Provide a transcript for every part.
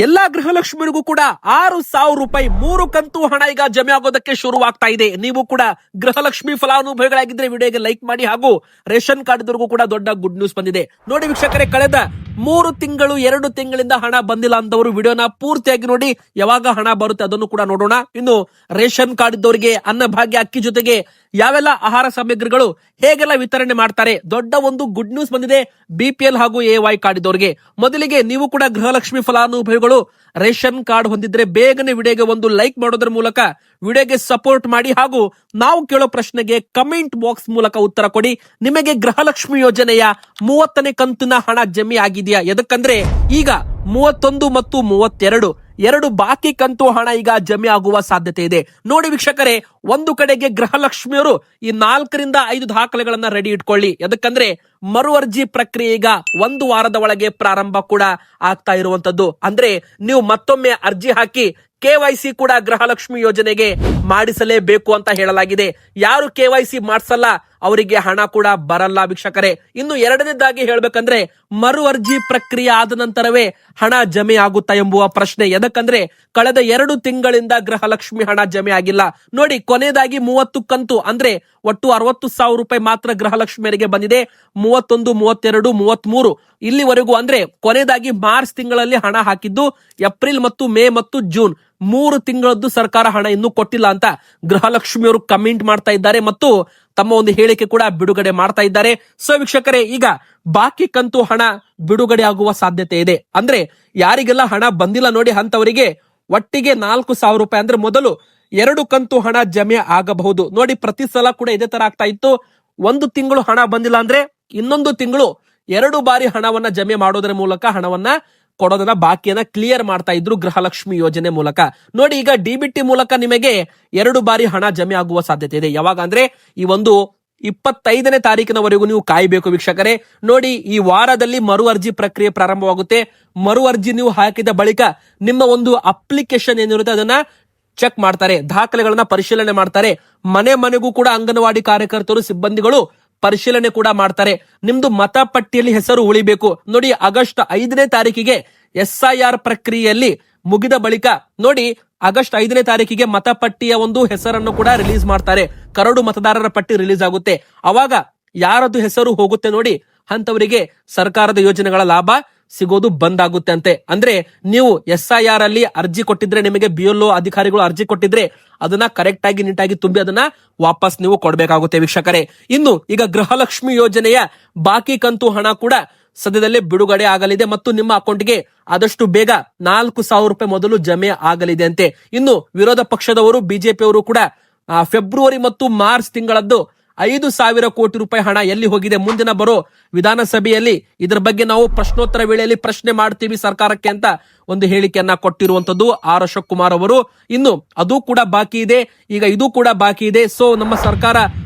ಎಲ್ಲಾ ಗೃಹಲಕ್ಷ್ಮಿಗೂ ಕೂಡ 6,000 ರೂಪಾಯಿ 3 ಕಂತು ಹಣ ಈಗ ಜಮೆ ಆಗೋದಕ್ಕೆ ಶುರುವಾಗ್ತಾ ಇದೆ. ನೀವು ಕೂಡ ಗೃಹಲಕ್ಷ್ಮಿ ಫಲಾನುಭವಿಗಳಾಗಿದ್ರೆ ವಿಡಿಯೋಗೆ ಲೈಕ್ ಮಾಡಿ, ಹಾಗೂ ರೇಷನ್ ಕಾರ್ಡ್ ಇದ್ದವರಿಗೂ ಕೂಡ ದೊಡ್ಡ ಗುಡ್ ನ್ಯೂಸ್ ಬಂದಿದೆ. ನೋಡಿ ವೀಕ್ಷಕರೇ, ಕಳೆದ 3 ತಿಂಗಳು 2 ತಿಂಗಳಿಂದ ಹಣ ಬಂದಿಲ್ಲ ಅಂತವರು ವಿಡಿಯೋನ ಪೂರ್ತಿಯಾಗಿ ನೋಡಿ, ಯಾವಾಗ ಹಣ ಬರುತ್ತೆ ಅದನ್ನು ಕೂಡ ನೋಡೋಣ. ಇನ್ನು ರೇಷನ್ ಕಾರ್ಡ್ ಇದ್ದವರಿಗೆ ಅನ್ನಭಾಗ್ಯ ಅಕ್ಕಿ ಜೊತೆಗೆ ಯಾವೆಲ್ಲ ಆಹಾರ ಸಾಮಗ್ರಿಗಳು ಹೇಗೆಲ್ಲ ವಿತರಣೆ ಮಾಡ್ತಾರೆ, ದೊಡ್ಡ ಒಂದು ಗುಡ್ ನ್ಯೂಸ್ ಬಂದಿದೆ ಬಿಪಿಎಲ್ ಹಾಗೂ ಎವೈ ಕಾರ್ಡ್ ಇದ್ದವರಿಗೆ. ಮೊದಲಿಗೆ ನೀವು ಕೂಡ ಗೃಹಲಕ್ಷ್ಮಿ ಫಲಾನುಭವಿಗಳು ರೇಷನ್ ಕಾರ್ಡ್ ಹೊಂದಿದ್ರೆ ಬೇಗನೆ ವಿಡಿಯೋಗೆ ಒಂದು ಲೈಕ್ ಮಾಡೋದ್ರ ಮೂಲಕ ವಿಡಿಯೋಗೆ ಸಪೋರ್ಟ್ ಮಾಡಿ, ಹಾಗೂ ನಾವು ಕೇಳೋ ಪ್ರಶ್ನೆಗೆ ಕಮೆಂಟ್ ಬಾಕ್ಸ್ ಮೂಲಕ ಉತ್ತರ ಕೊಡಿ. ನಿಮಗೆ ಗೃಹಲಕ್ಷ್ಮಿ ಯೋಜನೆಯ 30ನೇ ಕಂತಿನ ಹಣ ಜಮೆ ಆಗಿದೆಯಾ? ಎದಕ್ಕಂದ್ರೆ ಈಗ 31 ಮತ್ತು 32 ಎರಡು ಬಾಕಿ ಕಂತು ಹಣ ಈಗ ಜಮೆ ಆಗುವ ಸಾಧ್ಯತೆ ಇದೆ. ನೋಡಿ ವೀಕ್ಷಕರೇ, ಒಂದು ಕಡೆಗೆ ಗೃಹಲಕ್ಷ್ಮಿಯವರು ಈ 4 ರಿಂದ 5 ದಾಖಲೆಗಳನ್ನ ರೆಡಿ ಇಟ್ಕೊಳ್ಳಿ. ಯಾಕಂದ್ರೆ ಮರು ಅರ್ಜಿ ಪ್ರಕ್ರಿಯೆ ಈಗ 1 ವಾರದ ಒಳಗೆ ಪ್ರಾರಂಭ ಕೂಡ ಆಗ್ತಾ ಇರುವಂತದ್ದು. ಅಂದ್ರೆ ನೀವು ಮತ್ತೊಮ್ಮೆ ಅರ್ಜಿ ಹಾಕಿ ಕೆವೈಸಿ ಕೂಡ ಗೃಹಲಕ್ಷ್ಮಿ ಯೋಜನೆಗೆ ಮಾಡಿಸಲೇಬೇಕು ಅಂತ ಹೇಳಲಾಗಿದೆ. ಯಾರು ಕೆವೈಸಿ ಮಾಡಿಸಲ್ಲ ಅವರಿಗೆ ಹಣ ಕೂಡ ಬರಲ್ಲ ವೀಕ್ಷಕರೇ. ಇನ್ನು ಎರಡನೇದಾಗಿ ಹೇಳ್ಬೇಕಂದ್ರೆ, ಮರು ಅರ್ಜಿ ಪ್ರಕ್ರಿಯೆ ಆದ ನಂತರವೇ ಹಣ ಜಮೆ ಆಗುತ್ತಾ ಎಂಬುವ ಪ್ರಶ್ನೆ. ಎದಕ್ಕಂದ್ರೆ ಕಳೆದ 2 ತಿಂಗಳಿಂದ ಗೃಹಲಕ್ಷ್ಮಿ ಹಣ ಜಮೆ ಆಗಿಲ್ಲ. ನೋಡಿ, ಕೊನೆಯದಾಗಿ 30 ಕಂತು ಅಂದ್ರೆ ಒಟ್ಟು 60,000 ರೂಪಾಯಿ ಮಾತ್ರ ಗೃಹಲಕ್ಷ್ಮಿಯರಿಗೆ ಬಂದಿದೆ. 31, 32, 33 ಇಲ್ಲಿವರೆಗೂ, ಅಂದ್ರೆ ಕೊನೆಯದಾಗಿ ಮಾರ್ಚ್ ತಿಂಗಳಲ್ಲಿ ಹಣ ಹಾಕಿದ್ದು. ಏಪ್ರಿಲ್ ಮತ್ತು ಮೇ ಮತ್ತು ಜೂನ್ 3 ತಿಂಗಳದ್ದು ಸರ್ಕಾರ ಹಣ ಇನ್ನೂ ಕೊಟ್ಟಿಲ್ಲ ಅಂತ ಗೃಹಲಕ್ಷ್ಮಿಯವರು ಕಮೆಂಟ್ ಮಾಡ್ತಾ ಇದ್ದಾರೆ ಮತ್ತು ತಮ್ಮ ಒಂದು ಹೇಳಿಕೆ ಕೂಡ ಬಿಡುಗಡೆ ಮಾಡ್ತಾ ಇದ್ದಾರೆ. ಸೊ ವೀಕ್ಷಕರೇ, ಈಗ ಬಾಕಿ ಕಂತು ಹಣ ಬಿಡುಗಡೆ ಆಗುವ ಸಾಧ್ಯತೆ ಇದೆ. ಅಂದ್ರೆ ಯಾರಿಗೆಲ್ಲ ಹಣ ಬಂದಿಲ್ಲ ನೋಡಿ, ಅಂತವರಿಗೆ ಒಟ್ಟಿಗೆ 4,000 ರೂಪಾಯಿ ಅಂದ್ರೆ ಮೊದಲು 2 ಕಂತು ಹಣ ಜಮೆ ಆಗಬಹುದು. ನೋಡಿ, ಪ್ರತಿ ಸಲ ಕೂಡ ಇದೇ ತರ ಆಗ್ತಾ ಇತ್ತು. 1 ತಿಂಗಳು ಹಣ ಬಂದಿಲ್ಲ ಅಂದ್ರೆ ಇನ್ನೊಂದು ತಿಂಗಳು 2 ಬಾರಿ ಹಣವನ್ನ ಜಮೆ ಮಾಡೋದ್ರ ಮೂಲಕ ಹಣವನ್ನ ಕೊಡೋದನ್ನ, ಬಾಕಿಯನ್ನ ಕ್ಲಿಯರ್ ಮಾಡ್ತಾ ಇದ್ರು ಗೃಹಲಕ್ಷ್ಮಿ ಯೋಜನೆ ಮೂಲಕ. ನೋಡಿ, ಈಗ ಡಿಬಿಟಿ ಮೂಲಕ ನಿಮಗೆ 2 ಬಾರಿ ಹಣ ಜಮೆ ಆಗುವ ಸಾಧ್ಯತೆ ಇದೆ. ಯಾವಾಗ ಅಂದ್ರೆ ಈ ಒಂದು 25ನೇ ತಾರೀಕಿನವರೆಗೂ ನೀವು ಕಾಯಬೇಕು ವೀಕ್ಷಕರೇ. ನೋಡಿ, ಈ ವಾರದಲ್ಲಿ ಮರು ಅರ್ಜಿ ಪ್ರಕ್ರಿಯೆ ಪ್ರಾರಂಭವಾಗುತ್ತೆ. ಮರು ಅರ್ಜಿ ನೀವು ಹಾಕಿದ ಬಳಿಕ ನಿಮ್ಮ ಒಂದು ಅಪ್ಲಿಕೇಶನ್ ಏನಿರುತ್ತೆ ಅದನ್ನ ಚೆಕ್ ಮಾಡ್ತಾರೆ, ದಾಖಲೆಗಳನ್ನ ಪರಿಶೀಲನೆ ಮಾಡ್ತಾರೆ. ಮನೆ ಮನೆಗೂ ಕೂಡ ಅಂಗನವಾಡಿ ಕಾರ್ಯಕರ್ತರು, ಸಿಬ್ಬಂದಿಗಳು ಪರಿಶೀಲನೆ ಕೂಡ ಮಾಡ್ತಾರೆ. ನಿಮ್ದು ಮತಪಟ್ಟಿಯಲ್ಲಿ ಹೆಸರು ಉಳಿಬೇಕು. ನೋಡಿ, ಆಗಸ್ಟ್ 5ನೇ ತಾರೀಕಿಗೆ ಎಸ್ಐಆರ್ ಪ್ರಕ್ರಿಯೆಯಲ್ಲಿ ಮುಗಿದ ಬಳಿಕ ನೋಡಿ, ಆಗಸ್ಟ್ 5ನೇ ತಾರೀಕಿಗೆ ಮತಪಟ್ಟಿಯ ಒಂದು ಹೆಸರನ್ನು ಕೂಡ ರಿಲೀಸ್ ಮಾಡ್ತಾರೆ. ಕರಡು ಮತದಾರರ ಪಟ್ಟಿ ರಿಲೀಸ್ ಆಗುತ್ತೆ. ಅವಾಗ ಯಾರದು ಹೆಸರು ಹೋಗುತ್ತೆ ನೋಡಿ, ಅಂತವರಿಗೆ ಸರ್ಕಾರದ ಯೋಜನೆಗಳ ಲಾಭ ಸಿಗೋದು ಬಂದ್ ಆಗುತ್ತೆ ಅಂತೆ. ಅಂದ್ರೆ ನೀವು ಎಸ್ಐಆರ್ ಅಲ್ಲಿ ಅರ್ಜಿ ಕೊಟ್ಟಿದ್ರೆ, ನಿಮಗೆ ಬಿಎಲ್ಒ ಅಧಿಕಾರಿಗಳು ಅರ್ಜಿ ಕೊಟ್ಟಿದ್ರೆ ಅದನ್ನ ಕರೆಕ್ಟ್ ಆಗಿ ನೀಟಾಗಿ ತುಂಬಿ ಅದನ್ನ ವಾಪಸ್ ನೀವು ಕೊಡ್ಬೇಕಾಗುತ್ತೆ ವೀಕ್ಷಕರೇ. ಇನ್ನು ಈಗ ಗೃಹಲಕ್ಷ್ಮಿ ಯೋಜನೆಯ ಬಾಕಿ ಕಂತು ಹಣ ಕೂಡ ಸದ್ಯದಲ್ಲೇ ಬಿಡುಗಡೆ ಆಗಲಿದೆ ಮತ್ತು ನಿಮ್ಮ ಅಕೌಂಟ್ಗೆ ಆದಷ್ಟು ಬೇಗ 4,000 ರೂಪಾಯಿ ಮೊದಲು ಜಮೆ ಆಗಲಿದೆ ಅಂತೆ. ಇನ್ನು ವಿರೋಧ ಪಕ್ಷದವರು, ಬಿಜೆಪಿಯವರು ಕೂಡ ಫೆಬ್ರವರಿ ಮತ್ತು ಮಾರ್ಚ್ ತಿಂಗಳದ್ದು 5,000 ಕೋಟಿ ರೂಪಾಯಿ ಹಣ ಎಲ್ಲಿ ಹೋಗಿದೆ, ಮುಂದಿನ ಬರೋ ವಿಧಾನಸಭೆಯಲ್ಲಿ ಇದರ ಬಗ್ಗೆ ನಾವು ಪ್ರಶ್ನೋತ್ತರ ವೇಳೆಯಲ್ಲಿ ಪ್ರಶ್ನೆ ಮಾಡ್ತೀವಿ ಸರ್ಕಾರಕ್ಕೆ ಅಂತ ಒಂದು ಹೇಳಿಕೆಯನ್ನ ಕೊಟ್ಟಿರುವಂತದ್ದು ಆರ್ ಅಶೋಕ್ ಕುಮಾರ್ ಅವರು. ಇನ್ನು ಅದು ಕೂಡ ಬಾಕಿ ಇದೆ, ಈಗ ಇದು ಕೂಡ ಬಾಕಿ ಇದೆ. ಸೊ ನಮ್ಮ ಸರ್ಕಾರ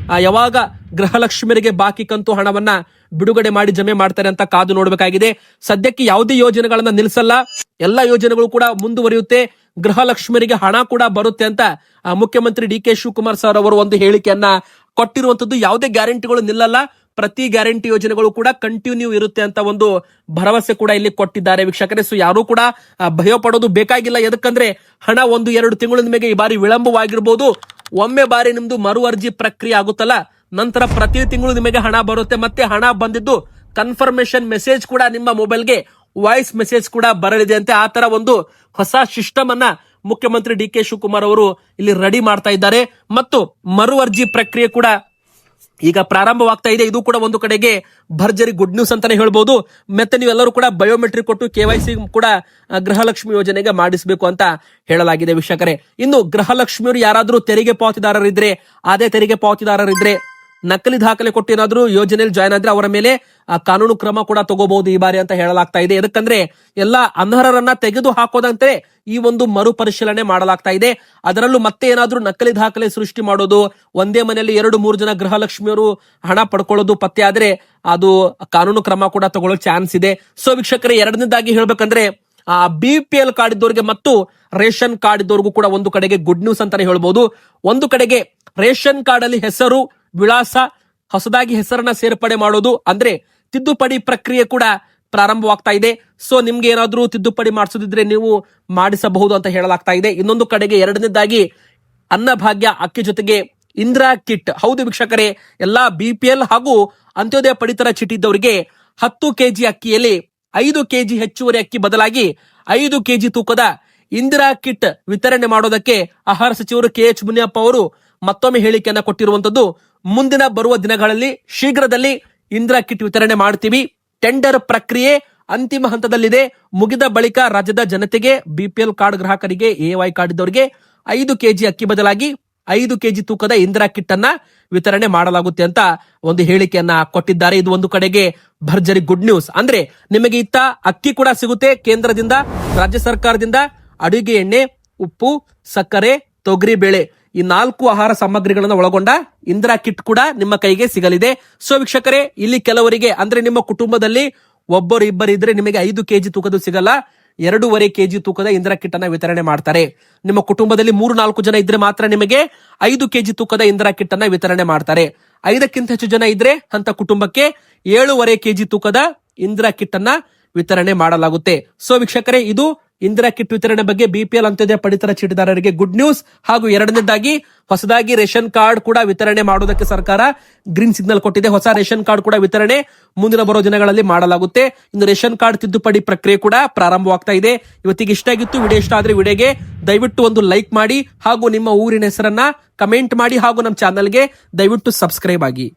ಯಾವಾಗ ಗೃಹಲಕ್ಷ್ಮಿಯರಿಗೆ ಬಾಕಿ ಕಂತು ಹಣವನ್ನ ಬಿಡುಗಡೆ ಮಾಡಿ ಜಮೆ ಮಾಡ್ತಾರೆ ಅಂತ ಕಾದು ನೋಡ್ಬೇಕಾಗಿದೆ. ಸದ್ಯಕ್ಕೆ ಯಾವುದೇ ಯೋಜನೆಗಳನ್ನ ನಿಲ್ಲಿಸಲ್ಲ, ಎಲ್ಲಾ ಯೋಜನೆಗಳು ಕೂಡ ಮುಂದುವರಿಯುತ್ತೆ. ಗೃಹಲಕ್ಷ್ಮಿಯರಿಗೆ ಹಣ ಕೂಡ ಬರುತ್ತೆ ಅಂತ ಮುಖ್ಯಮಂತ್ರಿ ಡಿ.ಕೆ. ಶಿವಕುಮಾರ್ ಸರ್ ಅವರು ಒಂದು ಹೇಳಿಕೆಯನ್ನ ಕೊಟ್ಟಿರುವಂತದ್ದು. ಯಾವುದೇ ಗ್ಯಾರಂಟಿಗಳು ನಿಲ್ಲಲ್ಲ, ಪ್ರತಿ ಗ್ಯಾರಂಟಿ ಯೋಜನೆಗಳು ಕೂಡ ಕಂಟಿನ್ಯೂ ಇರುತ್ತೆ ಅಂತ ಒಂದು ಭರವಸೆ ಕೂಡ ಇಲ್ಲಿ ಕೊಟ್ಟಿದ್ದಾರೆ ವೀಕ್ಷಕರೇ. ಸೊ ಯಾರು ಕೂಡ ಭಯ ಪಡೋದು ಬೇಕಾಗಿಲ್ಲ. ಎದಕ್ಕಂದ್ರೆ ಹಣ 1-2 ತಿಂಗಳು ನಿಮಗೆ ಈ ಬಾರಿ ವಿಳಂಬವಾಗಿರ್ಬೋದು. ಒಮ್ಮೆ ಬಾರಿ ನಿಮ್ದು ಮರು ಅರ್ಜಿ ಪ್ರಕ್ರಿಯೆ ಆಗುತ್ತಲ್ಲ, ನಂತರ ಪ್ರತಿ ತಿಂಗಳು ನಿಮಗೆ ಹಣ ಬರುತ್ತೆ. ಮತ್ತೆ ಹಣ ಬಂದಿದ್ದು ಕನ್ಫರ್ಮೇಶನ್ ಮೆಸೇಜ್ ಕೂಡ ನಿಮ್ಮ ಮೊಬೈಲ್ಗೆ ವಾಯ್ಸ್ ಮೆಸೇಜ್ ಕೂಡ ಬರಲಿದೆ ಅಂತೆ. ಆ ತರ ಒಂದು ಹೊಸ ಸಿಸ್ಟಮ್ ಅನ್ನ ಮುಖ್ಯಮಂತ್ರಿ ಡಿ.ಕೆ. ಶಿವಕುಮಾರ್ ಅವರು ಇಲ್ಲಿ ರೆಡಿ ಮಾಡ್ತಾ ಇದ್ದಾರೆ. ಮತ್ತು ಮರು ಅರ್ಜಿ ಪ್ರಕ್ರಿಯೆ ಕೂಡ ಈಗ ಪ್ರಾರಂಭವಾಗ್ತಾ ಇದೆ. ಇದು ಕೂಡ ಒಂದು ಕಡೆಗೆ ಭರ್ಜರಿ ಗುಡ್ ನ್ಯೂಸ್ ಅಂತಾನೆ ಹೇಳ್ಬಹುದು. ಮತ್ತೆ ನೀವೆಲ್ಲರೂ ಕೂಡ ಬಯೋಮೆಟ್ರಿಕ್ ಕೊಟ್ಟು ಕೆವೈಸಿ ಕೂಡ ಗೃಹಲಕ್ಷ್ಮಿ ಯೋಜನೆಗೆ ಮಾಡಿಸಬೇಕು ಅಂತ ಹೇಳಲಾಗಿದೆ ವೀಕ್ಷಕರೇ. ಇನ್ನು ಗೃಹಲಕ್ಷ್ಮಿಯವರು ಯಾರಾದ್ರೂ ತೆರಿಗೆ ಪಾವತಿದಾರರಿದ್ರೆ, ಅದೇ ತೆರಿಗೆ ಪಾವತಿದಾರರಿದ್ರೆ ನಕಲಿ ದಾಖಲೆ ಕೊಟ್ಟು ಏನಾದ್ರೂ ಯೋಜನೆಯಲ್ಲಿ ಜಾಯ್ನ್ ಆದ್ರೆ ಅವರ ಮೇಲೆ ಕಾನೂನು ಕ್ರಮ ಕೂಡ ತಗೋಬಹುದು ಈ ಬಾರಿ ಅಂತ ಹೇಳಲಾಗ್ತಾ ಇದೆ. ಯಾಕಂದ್ರೆ ಎಲ್ಲಾ ಅನರ್ಹರನ್ನ ತೆಗೆದು ಹಾಕೋದಂತೆ ಈ ಒಂದು ಮರು ಪರಿಶೀಲನೆ ಮಾಡಲಾಗ್ತಾ ಇದೆ. ಅದರಲ್ಲೂ ಮತ್ತೆ ಏನಾದ್ರೂ ನಕಲಿ ದಾಖಲೆ ಸೃಷ್ಟಿ ಮಾಡೋದು, ಒಂದೇ ಮನೆಯಲ್ಲಿ 2-3 ಜನ ಗೃಹಲಕ್ಷ್ಮಿಯವರು ಹಣ ಪಡ್ಕೊಳ್ಳೋದು ಪತ್ತೆ ಆದ್ರೆ ಅದು ಕಾನೂನು ಕ್ರಮ ಕೂಡ ತಗೊಳ್ಳೋ ಚಾನ್ಸ್ ಇದೆ. ಸೊ ವೀಕ್ಷಕರೇ, ಎರಡನೇದಾಗಿ ಹೇಳ್ಬೇಕಂದ್ರೆ ಬಿಪಿಎಲ್ ಕಾರ್ಡ್ ಇದ್ದವರಿಗೆ ಮತ್ತು ರೇಷನ್ ಕಾರ್ಡ್ ಇದ್ದವ್ರಿಗೂ ಕೂಡ ಒಂದು ಕಡೆಗೆ ಗುಡ್ ನ್ಯೂಸ್ ಅಂತಾನೆ ಹೇಳ್ಬಹುದು. ಒಂದು ಕಡೆಗೆ ರೇಷನ್ ಕಾರ್ಡ್ ಅಲ್ಲಿ ಹೆಸರು, ವಿಳಾಸ, ಹೊಸದಾಗಿ ಹೆಸರನ್ನ ಸೇರ್ಪಡೆ ಮಾಡೋದು ಅಂದ್ರೆ ತಿದ್ದುಪಡಿ ಪ್ರಕ್ರಿಯೆ ಕೂಡ ಪ್ರಾರಂಭವಾಗ್ತಾ ಇದೆ. ಸೊ ನಿಮ್ಗೆ ಏನಾದ್ರೂ ತಿದ್ದುಪಡಿ ಮಾಡಿಸೋದಿದ್ರೆ ನೀವು ಮಾಡಿಸಬಹುದು ಅಂತ ಹೇಳಲಾಗ್ತಾ ಇದೆ. ಇನ್ನೊಂದು ಕಡೆಗೆ ಎರಡನೇದಾಗಿ ಅನ್ನಭಾಗ್ಯ ಅಕ್ಕಿ ಜೊತೆಗೆ ಇಂದಿರಾ ಕಿಟ್. ಹೌದು ವೀಕ್ಷಕರೇ, ಎಲ್ಲಾ ಬಿಪಿಎಲ್ ಹಾಗೂ ಅಂತ್ಯೋದಯ ಪಡಿತರ ಚೀಟಿ ಇದ್ದವರಿಗೆ 10 ಕೆಜಿ ಅಕ್ಕಿಯಲ್ಲಿ 5 ಕೆಜಿ ಹೆಚ್ಚುವರಿ ಅಕ್ಕಿ ಬದಲಾಗಿ 5 ಕೆಜಿ ತೂಕದ ಇಂದಿರಾ ಕಿಟ್ ವಿತರಣೆ ಮಾಡೋದಕ್ಕೆ ಆಹಾರ ಸಚಿವರು KH ಮುನಿಯಪ್ಪ ಅವರು ಮತ್ತೊಮ್ಮೆ ಹೇಳಿಕೆಯನ್ನ ಕೊಟ್ಟಿರುವಂತದ್ದು. ಮುಂದಿನ ಬರುವ ದಿನಗಳಲ್ಲಿ ಶೀಘ್ರದಲ್ಲಿ ಇಂದಿರಾ ಕಿಟ್ ವಿತರಣೆ ಮಾಡ್ತೀವಿ. ಟೆಂಡರ್ ಪ್ರಕ್ರಿಯೆ ಅಂತಿಮ ಹಂತದಲ್ಲಿದೆ. ಮುಗಿದ ಬಳಿಕ ರಾಜ್ಯದ ಜನತೆಗೆ ಬಿಪಿಎಲ್ ಕಾರ್ಡ್ ಗ್ರಾಹಕರಿಗೆ AY ಕಾರ್ಡ್ ಇದ್ದವರಿಗೆ 5 ಕೆಜಿ ಅಕ್ಕಿ ಬದಲಾಗಿ 5 ಕೆಜಿ ತೂಕದ ಇಂದಿರಾ ಕಿಟ್ ಅನ್ನ ವಿತರಣೆ ಮಾಡಲಾಗುತ್ತೆ ಅಂತ ಒಂದು ಹೇಳಿಕೆಯನ್ನ ಕೊಟ್ಟಿದ್ದಾರೆ. ಇದು ಒಂದು ಕಡೆಗೆ ಭರ್ಜರಿ ಗುಡ್ ನ್ಯೂಸ್. ಅಂದ್ರೆ ನಿಮಗೆ ಇತ್ತ ಅಕ್ಕಿ ಕೂಡ ಸಿಗುತ್ತೆ ಕೇಂದ್ರದಿಂದ, ರಾಜ್ಯ ಸರ್ಕಾರದಿಂದ, ಅಡುಗೆ ಎಣ್ಣೆ, ಉಪ್ಪು, ಸಕ್ಕರೆ, ತೊಗರಿ ಬೇಳೆ ಈ 4 ಆಹಾರ ಸಾಮಗ್ರಿಗಳನ್ನು ಒಳಗೊಂಡ ಇಂದಿರಾ ಕಿಟ್ ಕೂಡ ನಿಮ್ಮ ಕೈಗೆ ಸಿಗಲಿದೆ. ಸೊ ವೀಕ್ಷಕರೇ, ಇಲ್ಲಿ ಕೆಲವರಿಗೆ ಅಂದ್ರೆ ನಿಮ್ಮ ಕುಟುಂಬದಲ್ಲಿ ಒಬ್ಬರು ಇಬ್ಬರು ಇದ್ರೆ ನಿಮಗೆ 5 ಕೆಜಿ ತೂಕದ ಸಿಗಲ್ಲ, 2.5 ಕೆಜಿ ತೂಕದ ಇಂದಿರಾ ಕಿಟ್ ಅನ್ನ ವಿತರಣೆ ಮಾಡ್ತಾರೆ. ನಿಮ್ಮ ಕುಟುಂಬದಲ್ಲಿ 3-4 ಜನ ಇದ್ರೆ ಮಾತ್ರ ನಿಮಗೆ 5 ಕೆಜಿ ತೂಕದ ಇಂದಿರಾ ಕಿಟ್ ಅನ್ನ ವಿತರಣೆ ಮಾಡ್ತಾರೆ. 5ಕ್ಕಿಂತ ಹೆಚ್ಚು ಜನ ಇದ್ರೆ ಅಂತ ಕುಟುಂಬಕ್ಕೆ 7.5 ಕೆಜಿ ತೂಕದ ಇಂದಿರಾ ಕಿಟ್ ಅನ್ನ ವಿತರಣೆ ಮಾಡಲಾಗುತ್ತೆ. ಸೊ ವೀಕ್ಷಕರೇ, ಇದು ಇಂದಿರಾ ಕಿಟ್ ವಿತರಣೆ ಬಗ್ಗೆ ಬಿಪಿಎಲ್ ಅಂತ್ಯೋದಯ ಪಡಿತರ ಚೀಟಿದಾರರಿಗೆ ಗುಡ್ ನ್ಯೂಸ್. ಹಾಗೂ ಎರಡನೇದಾಗಿ ಹೊಸದಾಗಿ ರೇಷನ್ ಕಾರ್ಡ್ ಕೂಡ ವಿತರಣೆ ಮಾಡೋದಕ್ಕೆ ಸರ್ಕಾರ ಗ್ರೀನ್ ಸಿಗ್ನಲ್ ಕೊಟ್ಟಿದೆ. ಹೊಸ ರೇಷನ್ ಕಾರ್ಡ್ ಕೂಡ ವಿತರಣೆ ಮುಂದಿನ ಬರೋ ದಿನಗಳಲ್ಲಿ ಮಾಡಲಾಗುತ್ತೆ. ಇನ್ನು ರೇಷನ್ ಕಾರ್ಡ್ ತಿದ್ದುಪಡಿ ಪ್ರಕ್ರಿಯೆ ಕೂಡ ಪ್ರಾರಂಭವಾಗ್ತಾ ಇದೆ. ಇವತ್ತಿಗೆ ಇಷ್ಟ ಆಗಿತ್ತು. ವಿಡಿಯೋ ಇಷ್ಟ ಆದ್ರೆ ವಿಡಿಯೋಗೆ ದಯವಿಟ್ಟು ಒಂದು ಲೈಕ್ ಮಾಡಿ ಹಾಗೂ ನಿಮ್ಮ ಊರಿನ ಹೆಸರನ್ನ ಕಮೆಂಟ್ ಮಾಡಿ ಹಾಗೂ ನಮ್ಮ ಚಾನಲ್ಗೆ ದಯವಿಟ್ಟು ಸಬ್ಸ್ಕ್ರೈಬ್ ಆಗಿ.